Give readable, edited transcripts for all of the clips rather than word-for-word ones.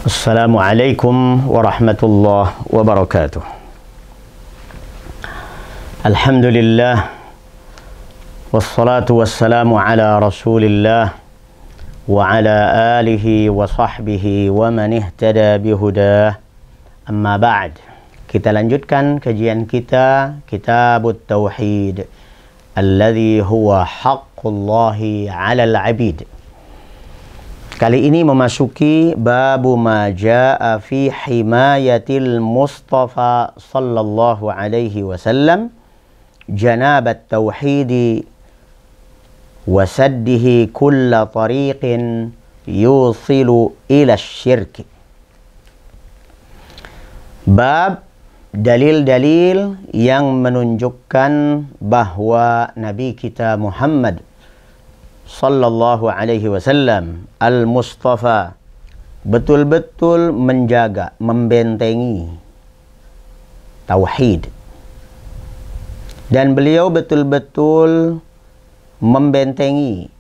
Assalamualaikum warahmatullahi wabarakatuh. Alhamdulillah, wassalatu wassalamu ala rasulillah wa ala alihi wa sahbihi wa man ihtada bihudah. Amma ba'd. Kita lanjutkan kajian kita Kitabut Tauhid alladhi huwa haqqullahi 'alal 'abid. Kali ini memasuki babu ma jaa fi himayatil Mustafa sallallahu alaihi wasallam janabat tauhidi wa saddihi kulla tariqin yusilu ila syirki. Bab dalil-dalil yang menunjukkan bahwa Nabi kita Muhammad sallallahu alaihi wasallam al-Mustafa betul-betul menjaga, membentengi tauhid, dan beliau betul-betul membentengi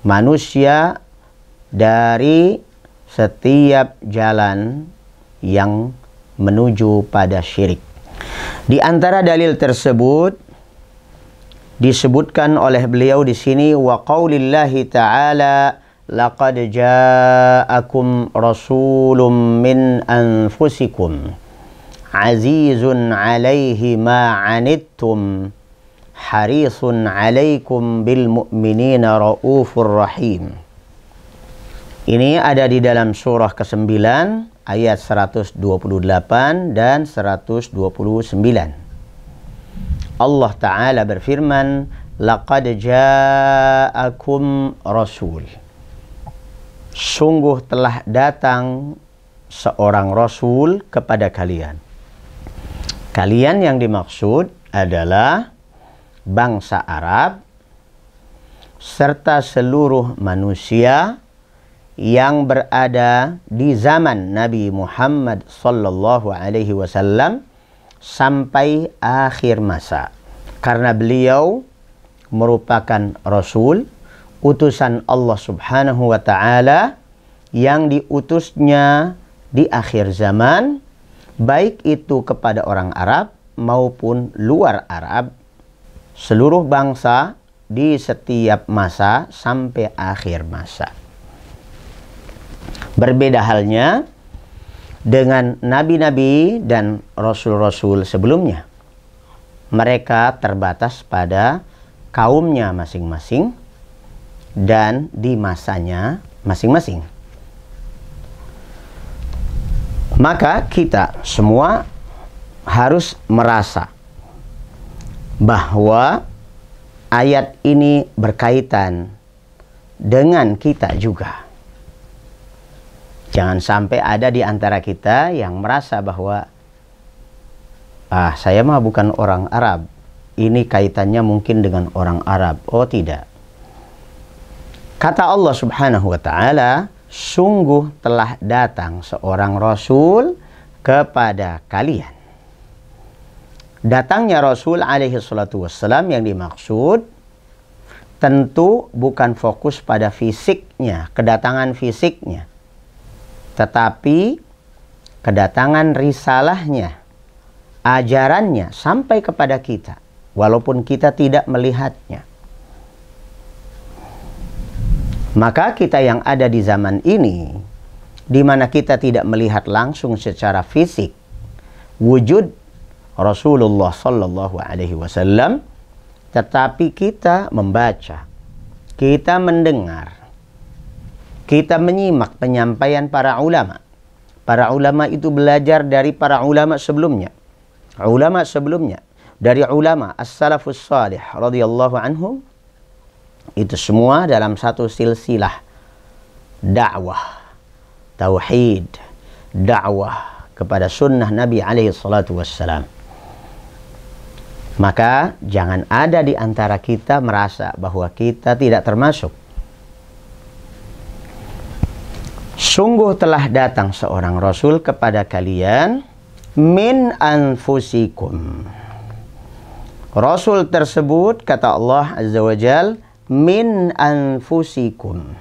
manusia dari setiap jalan yang menuju pada syirik. Di antara dalil tersebut disebutkan oleh beliau di sini wa qaulillahi ta'ala laqad ja'akum rasulun min anfusikum azizun 'alaihi ma 'anittum harisun 'alaikum bil mu'minina raufur rahim. Ini ada di dalam surah ke-9 ayat 128 dan 129. Allah Ta'ala berfirman, laqad ja'akum rasul. Sungguh telah datang seorang rasul kepada kalian. Kalian yang dimaksud adalah bangsa Arab serta seluruh manusia yang berada di zaman Nabi Muhammad sallallahu alaihi wasallam sampai akhir masa, karena beliau merupakan Rasul, utusan Allah subhanahu wa ta'ala yang diutusnya di akhir zaman, baik itu kepada orang Arab maupun luar Arab, seluruh bangsa di setiap masa sampai akhir masa. Berbeda halnya dengan nabi-nabi dan rasul-rasul sebelumnya. Mereka terbatas pada kaumnya masing-masing dan di masanya masing-masing. Maka kita semua harus merasa bahwa ayat ini berkaitan dengan kita juga. Jangan sampai ada di antara kita yang merasa bahwa saya mah bukan orang Arab, ini kaitannya mungkin dengan orang Arab. Oh tidak. Kata Allah subhanahu wa ta'ala, sungguh telah datang seorang Rasul kepada kalian. Datangnya Rasul alaihi salatu wassalam yang dimaksud tentu bukan fokus pada fisiknya, kedatangan fisiknya, tetapi kedatangan risalahnya, ajarannya sampai kepada kita, walaupun kita tidak melihatnya. Maka kita yang ada di zaman ini, di mana kita tidak melihat langsung secara fisik wujud Rasulullah sallallahu alaihi wasallam, tetapi kita membaca, kita mendengar, kita menyimak penyampaian para ulama. Para ulama itu belajar dari para ulama sebelumnya. Ulama sebelumnya, dari ulama as-salafus salih radhiyallahu anhum, itu semua dalam satu silsilah dakwah tauhid, dakwah kepada sunnah Nabi alaihi salatu wassalam. Maka jangan ada di antara kita merasa bahwa kita tidak termasuk. Sungguh telah datang seorang Rasul kepada kalian min anfusikum. Rasul tersebut, kata Allah Azza wa Jal, min anfusikum.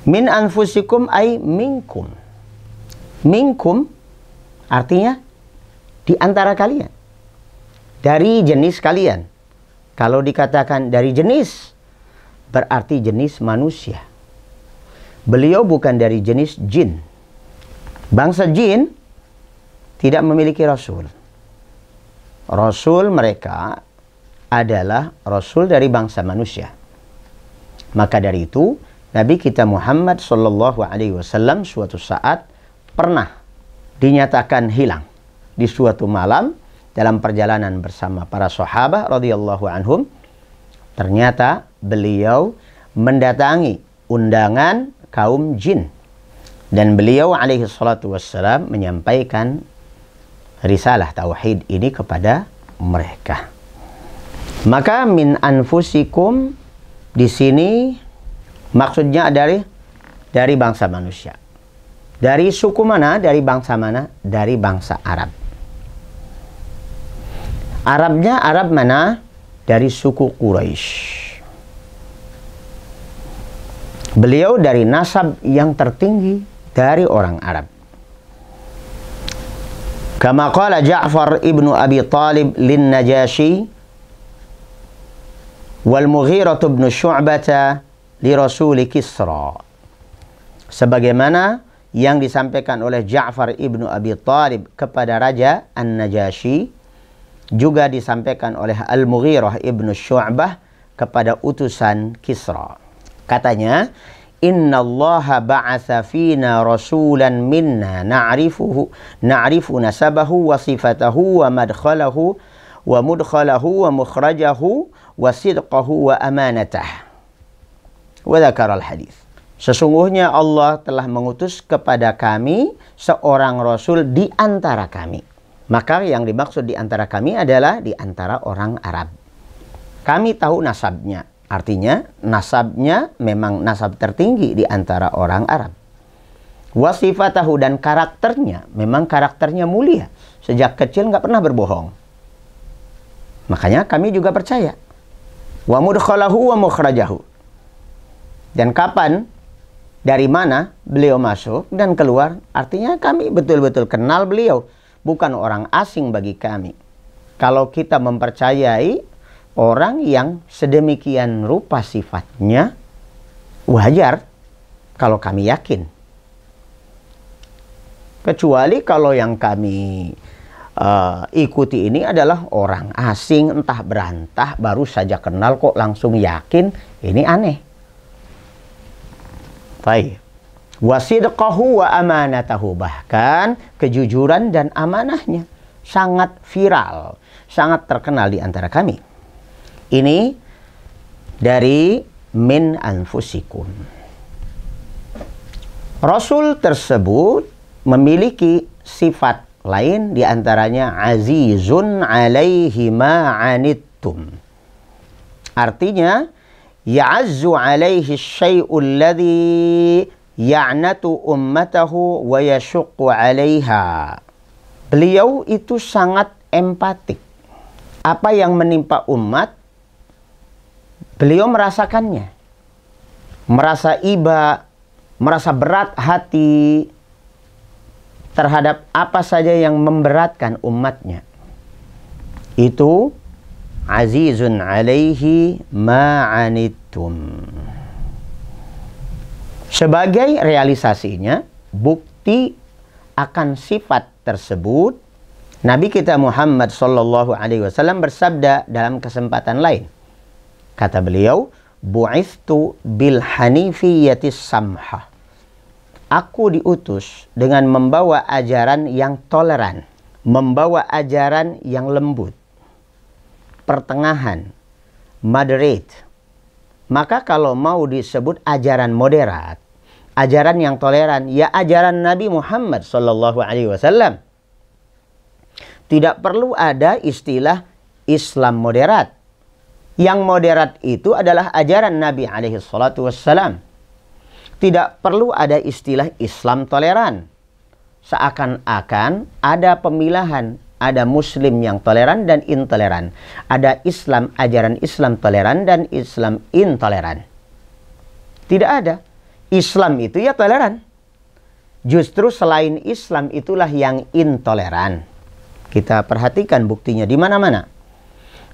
Min anfusikum ay minkum. Minkum artinya di antara kalian. Dari jenis kalian. Kalau dikatakan dari jenis, berarti jenis manusia. Beliau bukan dari jenis jin. Bangsa jin tidak memiliki rasul. Rasul mereka adalah rasul dari bangsa manusia. Maka dari itu, Nabi kita Muhammad sallallahu alaihi wasallam suatu saat pernah dinyatakan hilang di suatu malam dalam perjalanan bersama para sahabat radhiyallahu anhum. Ternyata beliau mendatangi undangan kaum jin dan beliau alaihi salatu wassalam menyampaikan risalah tauhid ini kepada mereka. Maka min anfusikum di sini maksudnya dari bangsa manusia. Dari suku mana? Dari bangsa mana? Dari bangsa Arab. Arabnya Arab mana? Dari suku Quraisy. Beliau dari nasab yang tertinggi dari orang Arab. Kama qala Ja'far ibnu Abi Talib lin Najashi wal Mughirah ibn Syu'bah li Rasul Kisra. Sebagaimana yang disampaikan oleh Ja'far ibnu Abi Talib kepada Raja An-Najashi, juga disampaikan oleh Al-Mughirah ibnu Syu'bah kepada utusan Kisra. Katanya, Inna Allaha ba'atha fina rasulan minna na'rifu nasabahu wa sifatahu wa madkhalahu wa mudkhalahu wa mukhrajahu wa sidqahu wa amanatah. Wa dzakara al-hadits. Sesungguhnya Allah telah mengutus kepada kami seorang rasul di antara kami. Maka yang dimaksud di antara kami adalah di antara orang Arab. Kami tahu nasabnya. Artinya nasabnya memang nasab tertinggi di antara orang Arab. Wasifatahu dan karakternya memang karakternya mulia. Sejak kecil nggak pernah berbohong. Makanya kami juga percaya. Wa mudkhalahu wa mukhrajahu. Dan kapan, dari mana beliau masuk dan keluar, artinya kami betul-betul kenal beliau. Bukan orang asing bagi kami. Kalau kita mempercayai orang yang sedemikian rupa sifatnya, wajar kalau kami yakin. Kecuali kalau yang kami ikuti ini adalah orang asing, entah berantah, baru saja kenal kok langsung yakin, ini aneh. Baik. Wasidqahu wa amanatahu, bahkan kejujuran dan amanahnya sangat viral, sangat terkenal di antara kami. Ini dari min anfusikum. Rasul tersebut memiliki sifat lain, di antaranya azizun alaihi ma anittum. Artinya ya'azzu alaihi syai'ul ladzi ya'natu ummatahu wa yashuqqu 'alaiha. Beliau itu sangat empatik. Apa yang menimpa umat, beliau merasakannya. Merasa iba, merasa berat hati terhadap apa saja yang memberatkan umatnya. Itu azizun 'alaihi ma 'anittum. Sebagai realisasinya, bukti akan sifat tersebut, Nabi kita Muhammad sallallahu alaihi wasallam bersabda dalam kesempatan lain. Kata beliau, bu'ithtu bil hanifiyatis samhah. Aku diutus dengan membawa ajaran yang toleran, membawa ajaran yang lembut, pertengahan, moderate. Maka kalau mau disebut ajaran moderat, ajaran yang toleran, ya ajaran Nabi Muhammad sallallahu alaihi wasallam. Tidak perlu ada istilah Islam moderat. Yang moderat itu adalah ajaran Nabi alaihi salatu wassalam. Tidak perlu ada istilah Islam toleran. Seakan-akan ada pemilahan. Ada Muslim yang toleran dan intoleran. Ada Islam, ajaran Islam toleran dan Islam intoleran. Tidak ada. Islam itu ya toleran. Justru selain Islam itulah yang intoleran. Kita perhatikan buktinya di mana-mana.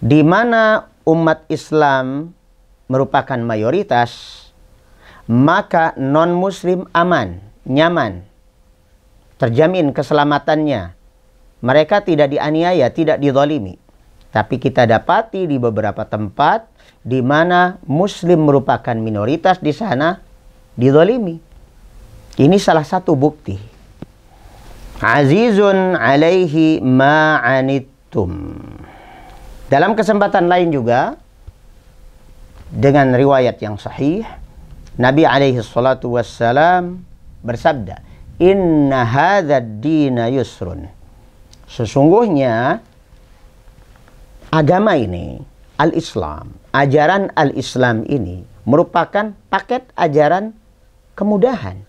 Di mana umat Islam merupakan mayoritas, maka non-muslim aman, nyaman, terjamin keselamatannya. Mereka tidak dianiaya, tidak dizalimi. Tapi kita dapati di beberapa tempat di mana muslim merupakan minoritas di sana dizalimi. Ini salah satu bukti. Azizun alaihi ma'anittum. Dalam kesempatan lain juga, dengan riwayat yang sahih, Nabi alaihi salatu wassalam bersabda, "Inna hadzal dina yusrun." Sesungguhnya agama ini, al-Islam, ajaran al-Islam ini merupakan paket ajaran kemudahan.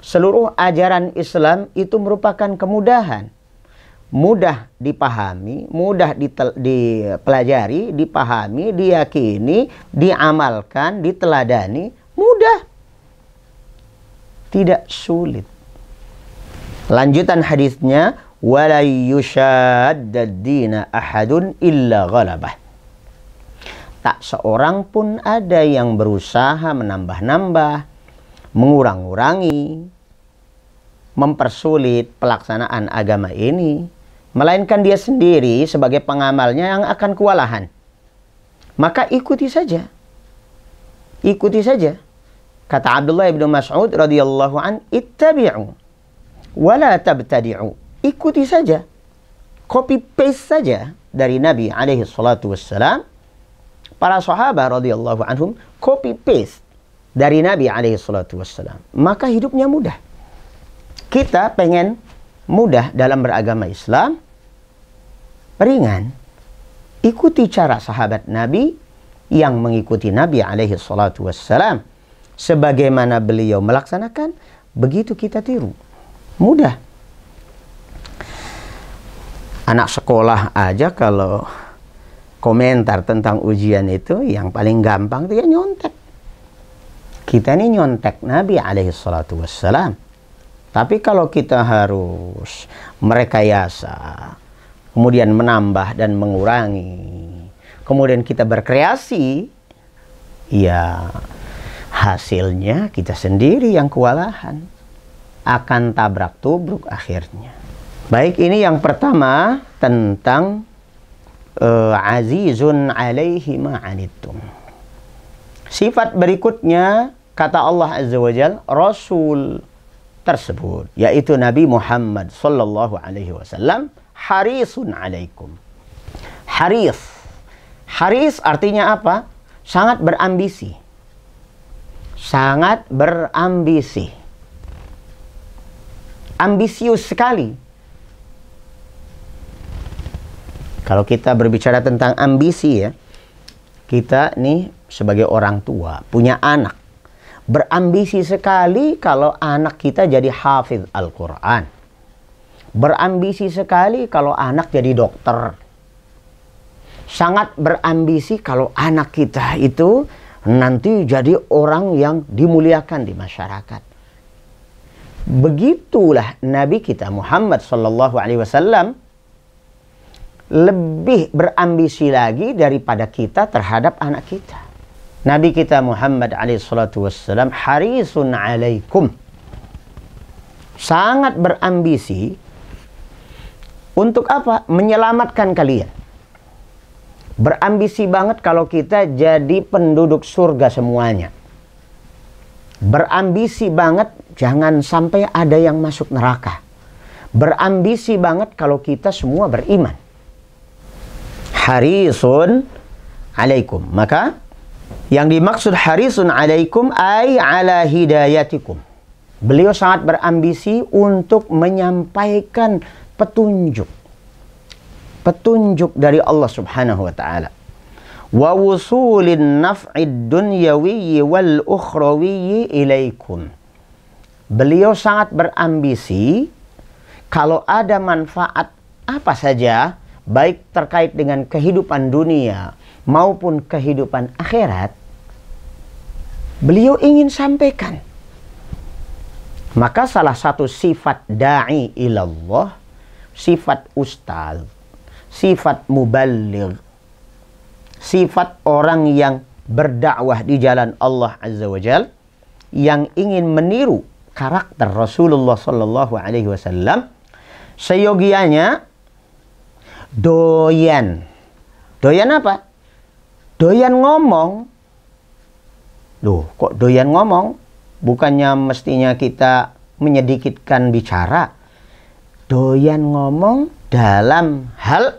Seluruh ajaran Islam itu merupakan kemudahan. Mudah dipahami, mudah dipelajari, dipahami, diyakini, diamalkan, diteladani, mudah. Tidak sulit. Lanjutan hadisnya, wala yushaddad dina ahadun illa ghalabah. Tak seorang pun ada yang berusaha menambah-nambah, mengurang-urangi, mempersulit pelaksanaan agama ini, melainkan dia sendiri sebagai pengamalnya yang akan kewalahan. Maka ikuti saja. Ikuti saja. Kata Abdullah bin Mas'ud radhiyallahu an, ittabi'u wala tabtadi'u. Ikuti saja. Copy paste saja dari Nabi alaihi salatu wassalam. Para sahabat radhiyallahu anhum copy paste dari Nabi alaihi salatu wassalam. Maka hidupnya mudah. Kita pengen mudah dalam beragama Islam, ringan. Ikuti cara sahabat Nabi yang mengikuti Nabi alaihi salatu wassalam. Sebagaimana beliau melaksanakan, begitu kita tiru. Mudah. Anak sekolah aja kalau komentar tentang ujian itu yang paling gampang itu ya nyontek. Kita ini nyontek Nabi alaihi salatu wassalam. Tapi kalau kita harus merekayasa, kemudian menambah dan mengurangi, kemudian kita berkreasi, ya hasilnya kita sendiri yang kewalahan. Akan tabrak tubruk akhirnya. Baik, ini yang pertama tentang azizun alaihi ma'anittum. Sifat berikutnya, kata Allah Azza wa Jalla, Rasul tersebut, yaitu Nabi Muhammad sallallahu alaihi wasallam, harisun alaikum. Haris. Haris artinya apa? Sangat berambisi. Sangat berambisi. Ambisius sekali. Kalau kita berbicara tentang ambisi ya, kita nih sebagai orang tua, punya anak, berambisi sekali kalau anak kita jadi hafidz Al-Quran. Berambisi sekali kalau anak jadi dokter. Sangat berambisi kalau anak kita itu nanti jadi orang yang dimuliakan di masyarakat. Begitulah Nabi kita Muhammad sallallahu alaihi wasallam lebih berambisi lagi daripada kita terhadap anak kita. Nabi kita Muhammad alaihi salatu wassalam harisun alaikum. Sangat berambisi untuk apa? Menyelamatkan kalian. Berambisi banget kalau kita jadi penduduk surga semuanya. Berambisi banget jangan sampai ada yang masuk neraka. Berambisi banget kalau kita semua beriman. Harisun alaikum. Maka yang dimaksud harisun alaikum ay ala hidayatikum. Beliau sangat berambisi untuk menyampaikan petunjuk. Petunjuk dari Allah Subhanahu wa taala. Wa wusulin naf'id dunyawiyyi wal ukhrawiyyi ilaikum. Beliau sangat berambisi kalau ada manfaat apa saja, baik terkait dengan kehidupan dunia maupun kehidupan akhirat, beliau ingin sampaikan. Maka salah satu sifat da'i ilallah, sifat ustaz, sifat muballigh, sifat orang yang berdakwah di jalan Allah Azza wa Jal, yang ingin meniru karakter Rasulullah Sallallahu Alaihi Wasallam, seyogianya doyan. Doyan apa? Doyan ngomong. Loh, kok doyan ngomong? Bukannya mestinya kita menyedikitkan bicara. Doyan ngomong dalam hal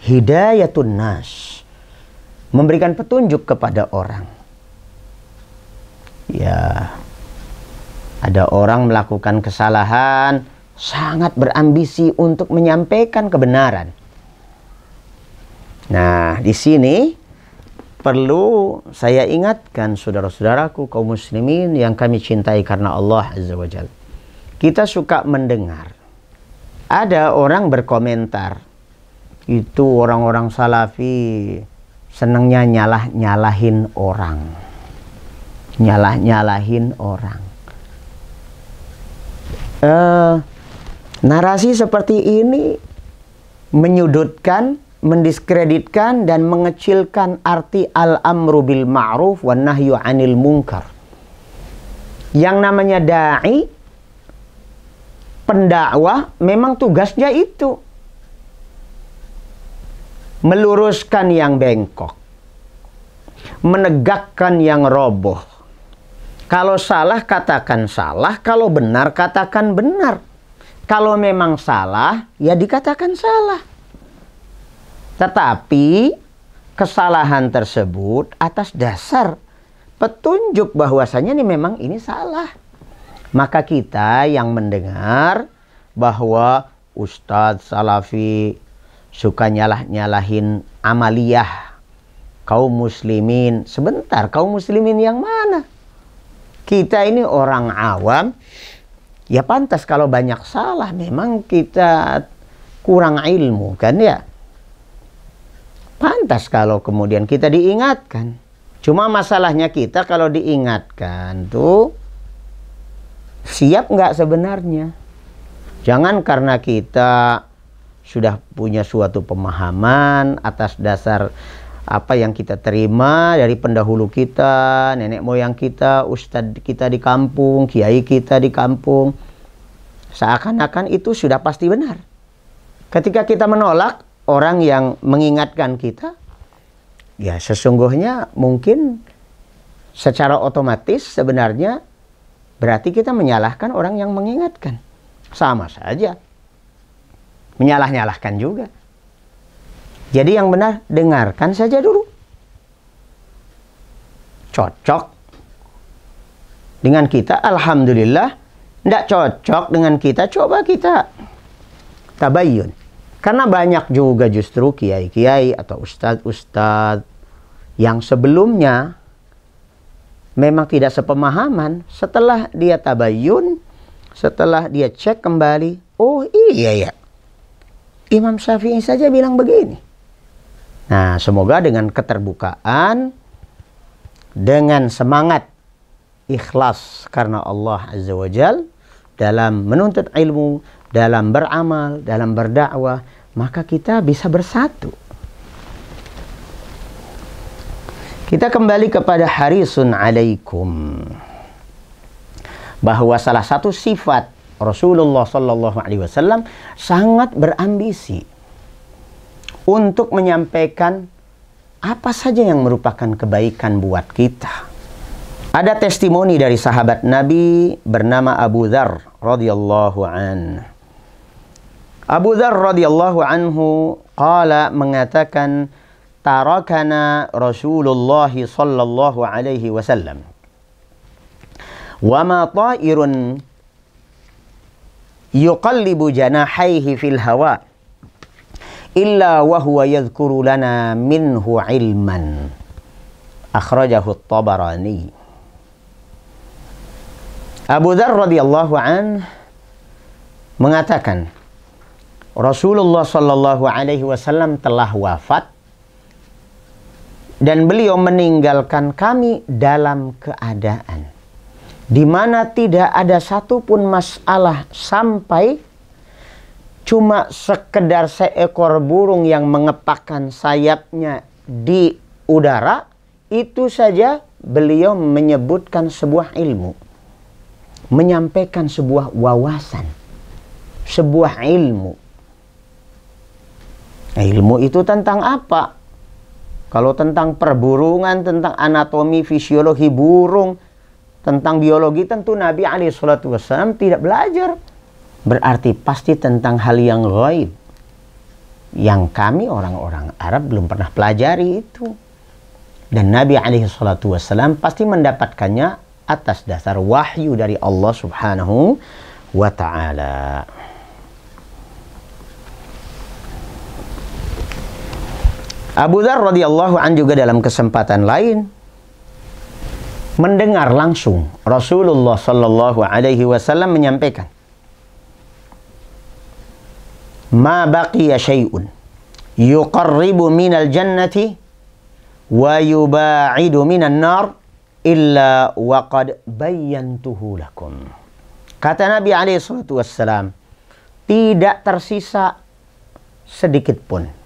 hidayatun nas, memberikan petunjuk kepada orang. Ya, ada orang melakukan kesalahan, sangat berambisi untuk menyampaikan kebenaran. Nah, di sini perlu saya ingatkan saudara-saudaraku kaum muslimin yang kami cintai karena Allah Azza wa Jalla. Kita suka mendengar ada orang berkomentar, itu orang-orang salafi senangnya nyalah-nyalahin orang. Nyalah-nyalahin orang. Narasi seperti ini menyudutkan, mendiskreditkan dan mengecilkan arti al-amru bil ma'ruf wan nahyu 'anil munkar. Yang namanya dai, pendakwah, memang tugasnya itu meluruskan yang bengkok, menegakkan yang roboh. Kalau salah katakan salah, kalau benar katakan benar. Kalau memang salah, ya dikatakan salah. Tetapi kesalahan tersebut atas dasar petunjuk bahwasanya ini memang ini salah. Maka kita yang mendengar bahwa Ustadz Salafi suka nyalah-nyalahin amaliyah kaum muslimin. Sebentar, kaum muslimin yang mana? Kita ini orang awam, ya pantas kalau banyak salah. Memang kita kurang ilmu kan ya. Pantas kalau kemudian kita diingatkan. Cuma masalahnya kita kalau diingatkan tuh siap nggak sebenarnya. Jangan karena kita sudah punya suatu pemahaman atas dasar apa yang kita terima dari pendahulu kita, nenek moyang kita, ustadz kita di kampung, kiai kita di kampung, seakan-akan itu sudah pasti benar. Ketika kita menolak orang yang mengingatkan kita, ya sesungguhnya mungkin secara otomatis sebenarnya berarti kita menyalahkan orang yang mengingatkan. Sama saja, menyalah-nyalahkan juga. Jadi yang benar, dengarkan saja dulu. Cocok dengan kita, alhamdulillah. Tidak cocok dengan kita, coba kita tabayyun. Karena banyak juga justru kiai-kiai atau ustadz-ustadz yang sebelumnya memang tidak sepemahaman. Setelah dia tabayyun, setelah dia cek kembali, oh iya ya, Imam Syafi'i saja bilang begini. Nah, semoga dengan keterbukaan, dengan semangat ikhlas karena Allah Azza wa Jal dalam menuntut ilmu, dalam beramal, dalam berdakwah, maka kita bisa bersatu. Kita kembali kepada harisun alaikum, bahwa salah satu sifat Rasulullah Sallallahu Alaihi Wasallam sangat berambisi untuk menyampaikan apa saja yang merupakan kebaikan buat kita. Ada testimoni dari sahabat Nabi bernama Abu Dzar radhiyallahu an. Abu Dzar radhiyallahu anhu qala, mengatakan, tarakana Rasulullah sallallahu alaihi wasallam wa ma ta'irun yuqallibu janahaihi fil hawa illa wa huwa yadhkuru lana minhu ilman. Akhrajahu at-Tabarani. Abu Dzar radhiyallahu an mengatakan, Rasulullah sallallahu alaihi wasallam telah wafat dan beliau meninggalkan kami dalam keadaan di mana tidak ada satupun masalah sampai cuma sekedar seekor burung yang mengepakkan sayapnya di udara, itu saja beliau menyebutkan sebuah ilmu, menyampaikan sebuah wawasan, sebuah ilmu. Ilmu itu tentang apa? Kalau tentang perburungan, tentang anatomi, fisiologi burung, tentang biologi, tentu Nabi SAW tidak belajar. Berarti pasti tentang hal yang ghaib, yang kami orang-orang Arab belum pernah pelajari itu. Dan Nabi SAW pasti mendapatkannya atas dasar wahyu dari Allah Subhanahu wa Ta'ala. Abu Dzar radhiyallahu an juga dalam kesempatan lain mendengar langsung Rasulullah sallallahu alaihi wasallam menyampaikan, "Ma baqiya syai'un yuqarribu minal jannati wa yuba'idu minan nar illa waqad bayyantuhu lakum." Kata Nabi alaihi salatu wassalam, tidak tersisa sedikit pun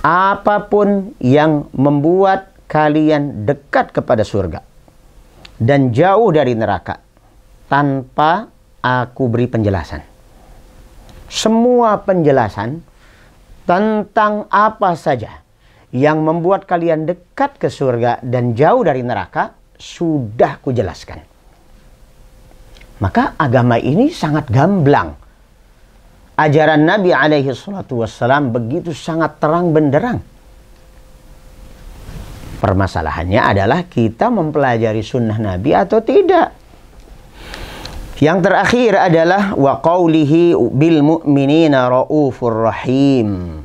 apapun yang membuat kalian dekat kepada surga dan jauh dari neraka tanpa aku beri penjelasan. Semua penjelasan tentang apa saja yang membuat kalian dekat ke surga dan jauh dari neraka sudah kujelaskan. Maka agama ini sangat gamblang. Ajaran Nabi SAW begitu sangat terang benderang. Permasalahannya adalah kita mempelajari sunnah Nabi atau tidak. Yang terakhir adalah wa qawlihi bil mu'minina raufur rahim.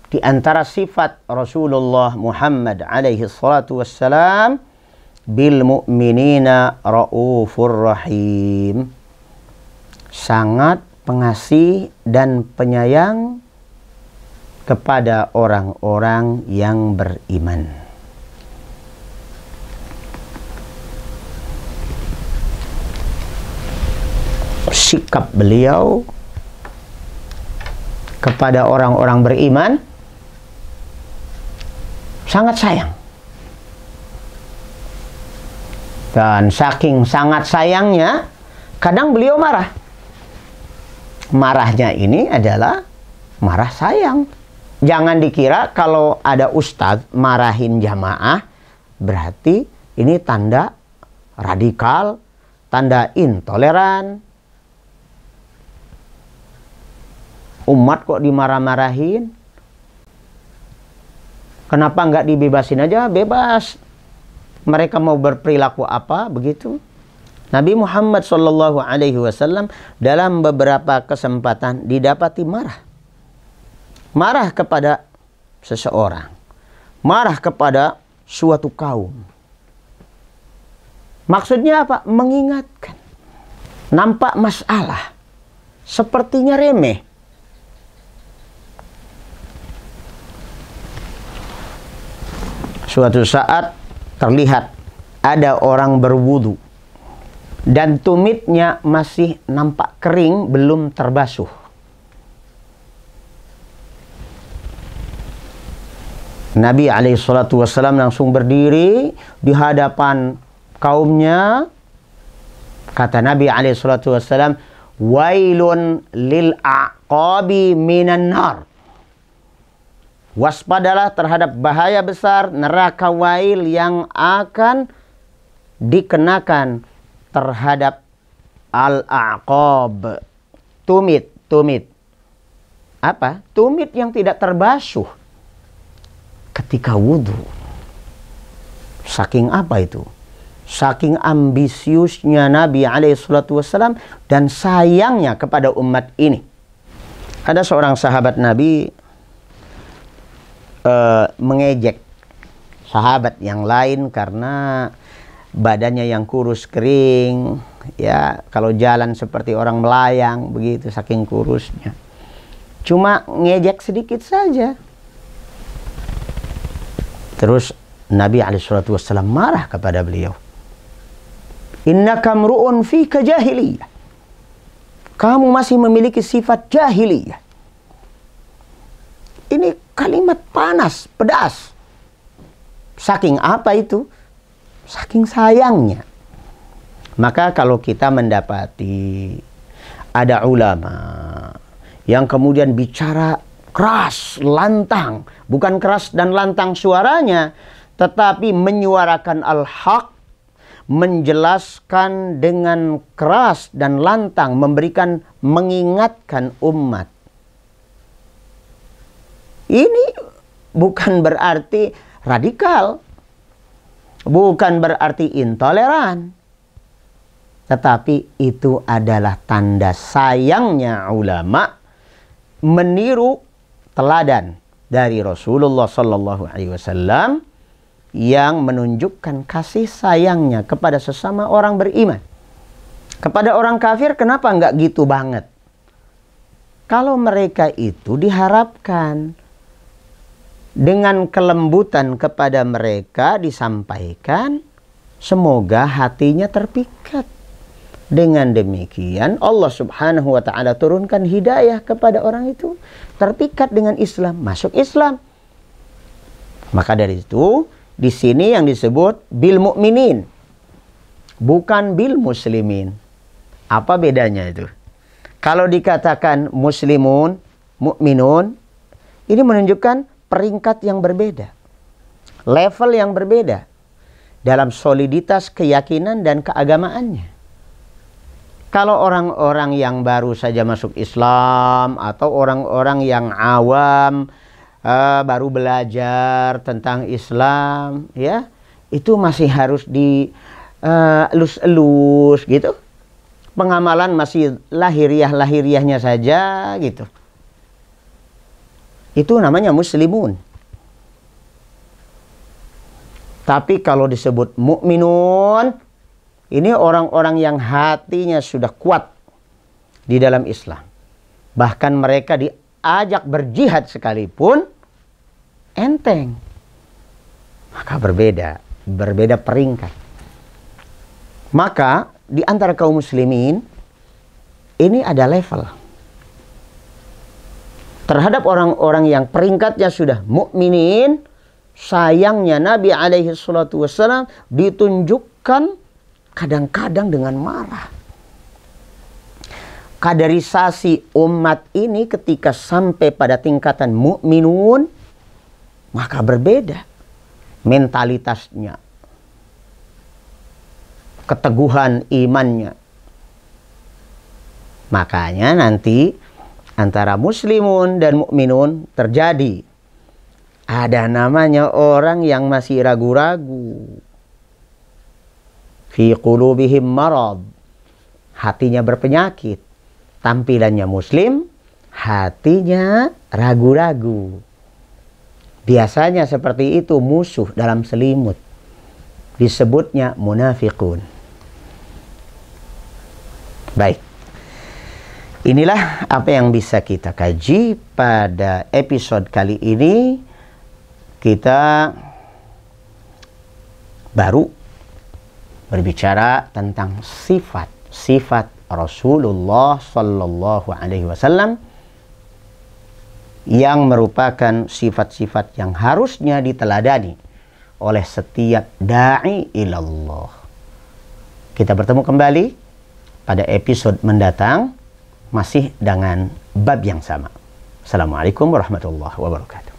Di antara sifat Rasulullah Muhammad SAW, bil mu'minina raufur rahim, sangat pengasih dan penyayang kepada orang-orang yang beriman. Sikap beliau kepada orang-orang beriman sangat sayang. Dan saking sangat sayangnya, kadang beliau marah. Marahnya ini adalah marah sayang. Jangan dikira kalau ada ustadz marahin jamaah berarti ini tanda radikal, tanda intoleran. Umat kok dimarah-marahin? Kenapa nggak dibebasin aja? Bebas. Mereka mau berperilaku apa, begitu. Nabi Muhammad SAW dalam beberapa kesempatan didapati marah. Marah kepada seseorang. Marah kepada suatu kaum. Maksudnya apa? Mengingatkan. Nampak masalah. Sepertinya remeh. Suatu saat terlihat ada orang berwudu dan tumitnya masih nampak kering, belum terbasuh. Nabi SAW langsung berdiri di hadapan kaumnya. Kata Nabi SAW, "Wailun lil aqabi minan nar." Waspadalah terhadap bahaya besar neraka wail yang akan dikenakan terhadap al-aqab, tumit. Apa? Tumit yang tidak terbasuh ketika wudhu. Saking apa itu? Saking ambisiusnya Nabi SAW dan sayangnya kepada umat ini. Ada seorang sahabat Nabi mengejek sahabat yang lain karena badannya yang kurus kering, ya kalau jalan seperti orang melayang begitu saking kurusnya. Cuma ngejek sedikit saja. Terus Nabi SAW marah kepada beliau. Innaka mru'un fika jahiliyah. Kamu masih memiliki sifat jahiliyah. Ini kalimat panas, pedas. Saking apa itu? Saking sayangnya. Maka kalau kita mendapati ada ulama yang kemudian bicara keras, lantang, bukan keras dan lantang suaranya, tetapi menyuarakan al-haq, menjelaskan dengan keras dan lantang, mengingatkan umat. Ini bukan berarti radikal, bukan berarti intoleran, tetapi itu adalah tanda sayangnya ulama meniru teladan dari Rasulullah SAW yang menunjukkan kasih sayangnya kepada sesama orang beriman. Kepada orang kafir kenapa nggak gitu banget? Kalau mereka itu diharapkan dengan kelembutan kepada mereka disampaikan, semoga hatinya terpikat. Dengan demikian Allah Subhanahu wa ta'ala turunkan hidayah kepada orang itu, terpikat dengan Islam, masuk Islam. Maka dari itu di sini yang disebut bil mu'minin, bukan bil muslimin. Apa bedanya itu? Kalau dikatakan muslimun, mu'minun, ini menunjukkan peringkat yang berbeda, level yang berbeda dalam soliditas keyakinan dan keagamaannya. Kalau orang-orang yang baru saja masuk Islam atau orang-orang yang awam, baru belajar tentang Islam, ya, itu masih harus elus-elus gitu. Pengamalan masih lahiriahnya saja gitu. Itu namanya muslimun. Tapi kalau disebut mukminun, ini orang-orang yang hatinya sudah kuat di dalam Islam. Bahkan mereka diajak berjihad sekalipun enteng. Maka berbeda peringkat. Maka di antara kaum muslimin ini ada level. Terhadap orang-orang yang peringkatnya sudah mukminin, sayangnya Nabi alaihi salatu wassalam ditunjukkan kadang-kadang dengan marah. Kaderisasi umat ini ketika sampai pada tingkatan mukminun, maka berbeda mentalitasnya, keteguhan imannya. Makanya nanti antara muslimun dan mukminun terjadi ada namanya orang yang masih ragu-ragu. Fi qulubihim marad, hatinya berpenyakit. Tampilannya muslim, hatinya ragu-ragu. Biasanya seperti itu musuh dalam selimut. Disebutnya munafiqun. Baik. Inilah apa yang bisa kita kaji pada episode kali ini. Kita baru berbicara tentang sifat Rasulullah Sallallahu Alaihi Wasallam yang merupakan sifat-sifat yang harusnya diteladani oleh setiap da'i ilallah. Kita bertemu kembali pada episode mendatang masih dengan bab yang sama. Assalamualaikum warahmatullahi wabarakatuh.